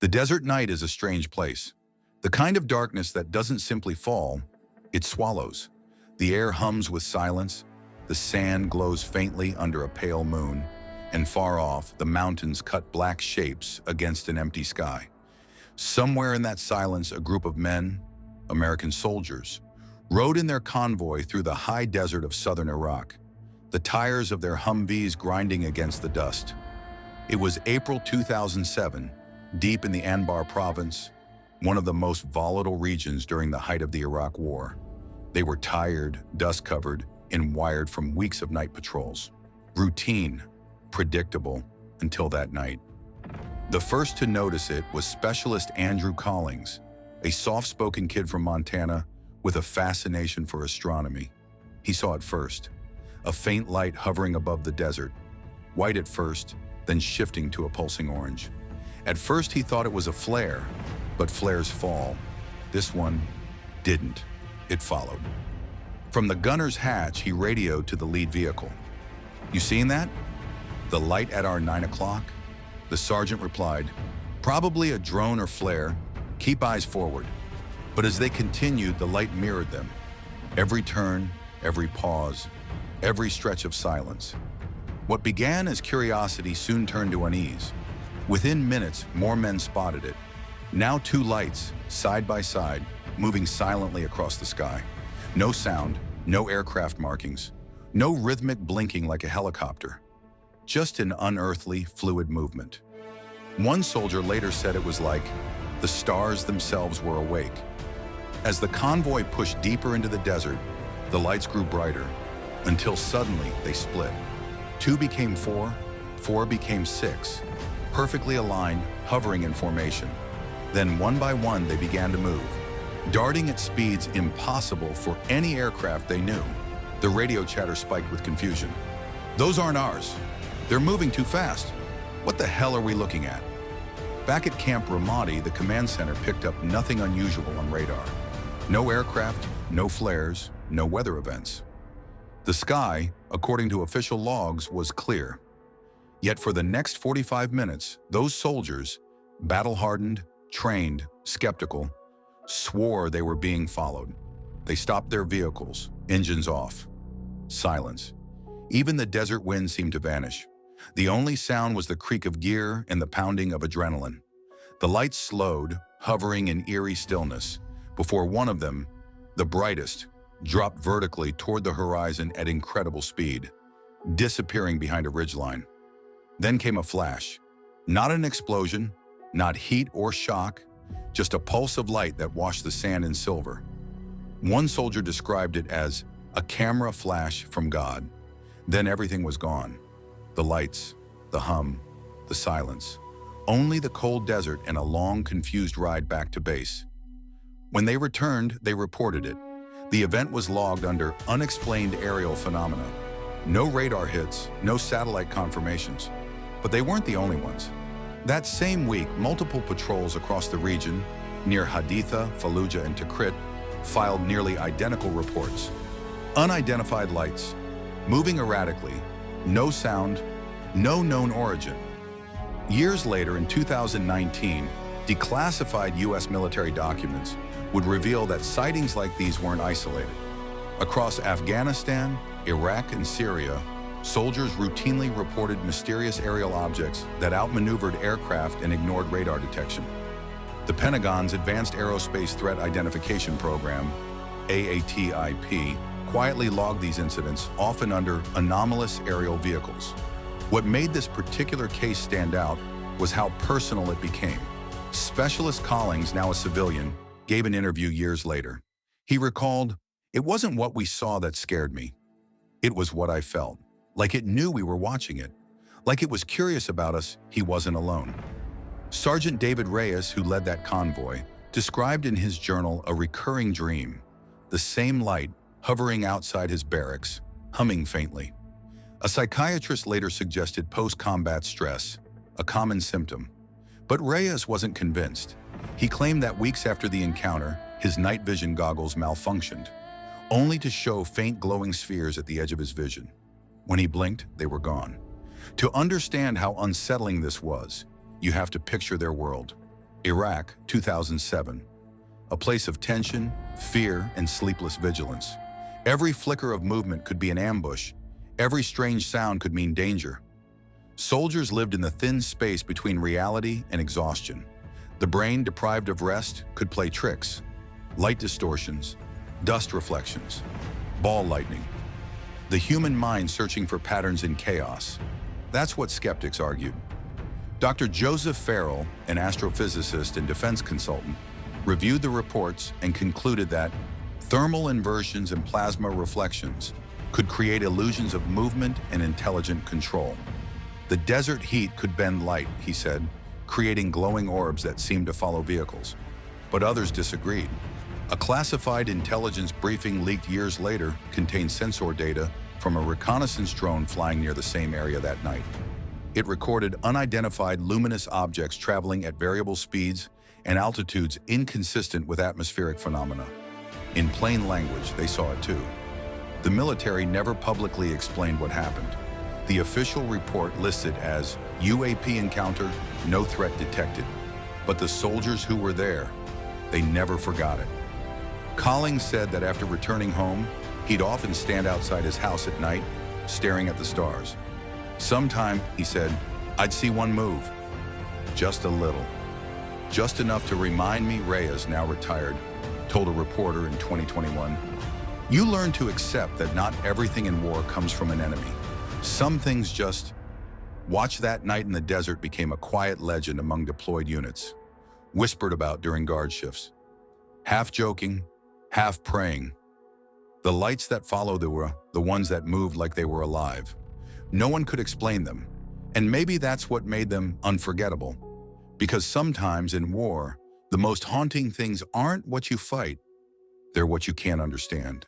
The desert night is a strange place. The kind of darkness that doesn't simply fall, it swallows. The air hums with silence, the sand glows faintly under a pale moon, and far off, the mountains cut black shapes against an empty sky. Somewhere in that silence, a group of men, American soldiers, rode in their convoy through the high desert of southern Iraq, the tires of their Humvees grinding against the dust. It was April 2007, deep in the Anbar Province, one of the most volatile regions during the height of the Iraq War. They were tired, dust-covered, and wired from weeks of night patrols. Routine, predictable, until that night. The first to notice it was Specialist Andrew Collings, a soft-spoken kid from Montana with a fascination for astronomy. He saw it first, a faint light hovering above the desert, white at first, then shifting to a pulsing orange. At first he thought it was a flare, but flares fall. This one didn't. It followed. From the gunner's hatch, he radioed to the lead vehicle. "You seen that? The light at our 9 o'clock?" The sergeant replied, "Probably a drone or flare. Keep eyes forward." But as they continued, the light mirrored them. Every turn, every pause, every stretch of silence. What began as curiosity soon turned to unease. Within minutes, more men spotted it. Now 2 lights, side by side, moving silently across the sky. No sound, no aircraft markings, no rhythmic blinking like a helicopter. Just an unearthly, fluid movement. One soldier later said it was like the stars themselves were awake. As the convoy pushed deeper into the desert, the lights grew brighter, until suddenly they split. 2 became 4, 4 became 6, perfectly aligned, hovering in formation. Then one by one they began to move, darting at speeds impossible for any aircraft they knew. The radio chatter spiked with confusion. "Those aren't ours. They're moving too fast. What the hell are we looking at?" Back at Camp Ramadi, the command center picked up nothing unusual on radar. No aircraft, no flares, no weather events. The sky, according to official logs, was clear. Yet for the next 45 minutes, those soldiers, battle-hardened, trained, skeptical, swore they were being followed. They stopped their vehicles, engines off. Silence. Even the desert wind seemed to vanish. The only sound was the creak of gear and the pounding of adrenaline. The lights slowed, hovering in eerie stillness, before one of them, the brightest, dropped vertically toward the horizon at incredible speed, disappearing behind a ridgeline. Then came a flash. Not an explosion, not heat or shock, just a pulse of light that washed the sand in silver. One soldier described it as a camera flash from God. Then everything was gone. The lights, the hum, the silence. Only the cold desert and a long, confused ride back to base. When they returned, they reported it. The event was logged under Unexplained Aerial Phenomena. No radar hits, no satellite confirmations. But they weren't the only ones. That same week, multiple patrols across the region, near Haditha, Fallujah, and Tikrit, filed nearly identical reports. Unidentified lights, moving erratically, no sound, no known origin. Years later, in 2019, declassified U.S. military documents would reveal that sightings like these weren't isolated. Across Afghanistan, Iraq, and Syria, soldiers routinely reported mysterious aerial objects that outmaneuvered aircraft and ignored radar detection. The Pentagon's Advanced Aerospace Threat Identification Program, AATIP, quietly logged these incidents, often under anomalous aerial vehicles. What made this particular case stand out was how personal it became. Specialist Collings, now a civilian, gave an interview years later. He recalled, "It wasn't what we saw that scared me. It was what I felt. Like it knew we were watching it. Like it was curious about us, he wasn't alone." Sergeant David Reyes, who led that convoy, described in his journal a recurring dream. The same light, hovering outside his barracks, humming faintly. A psychiatrist later suggested post-combat stress, a common symptom. But Reyes wasn't convinced. He claimed that weeks after the encounter, his night vision goggles malfunctioned, only to show faint glowing spheres at the edge of his vision. When he blinked, they were gone. To understand how unsettling this was, you have to picture their world. Iraq, 2007. A place of tension, fear, and sleepless vigilance. Every flicker of movement could be an ambush. Every strange sound could mean danger. Soldiers lived in the thin space between reality and exhaustion. The brain, deprived of rest, could play tricks. Light distortions, dust reflections, ball lightning. The human mind searching for patterns in chaos. That's what skeptics argued. Dr. Joseph Farrell, an astrophysicist and defense consultant, reviewed the reports and concluded that thermal inversions and plasma reflections could create illusions of movement and intelligent control. The desert heat could bend light, he said, creating glowing orbs that seemed to follow vehicles. But others disagreed. A classified intelligence briefing leaked years later contained sensor data from a reconnaissance drone flying near the same area that night. It recorded unidentified luminous objects traveling at variable speeds and altitudes inconsistent with atmospheric phenomena. In plain language, they saw it too. The military never publicly explained what happened. The official report listed as UAP encounter, no threat detected. But the soldiers who were there, they never forgot it. Collings said that after returning home, he'd often stand outside his house at night, staring at the stars. Sometime, he said, I'd see one move. Just a little. Just enough to remind me Reyes, now retired, told a reporter in 2021. You learn to accept that not everything in war comes from an enemy. Some things just... Watch that night in the desert became a quiet legend among deployed units, whispered about during guard shifts. Half joking, half praying. The lights that followed were the ones that moved like they were alive. No one could explain them, and maybe that's what made them unforgettable. Because sometimes in war, the most haunting things aren't what you fight, they're what you can't understand.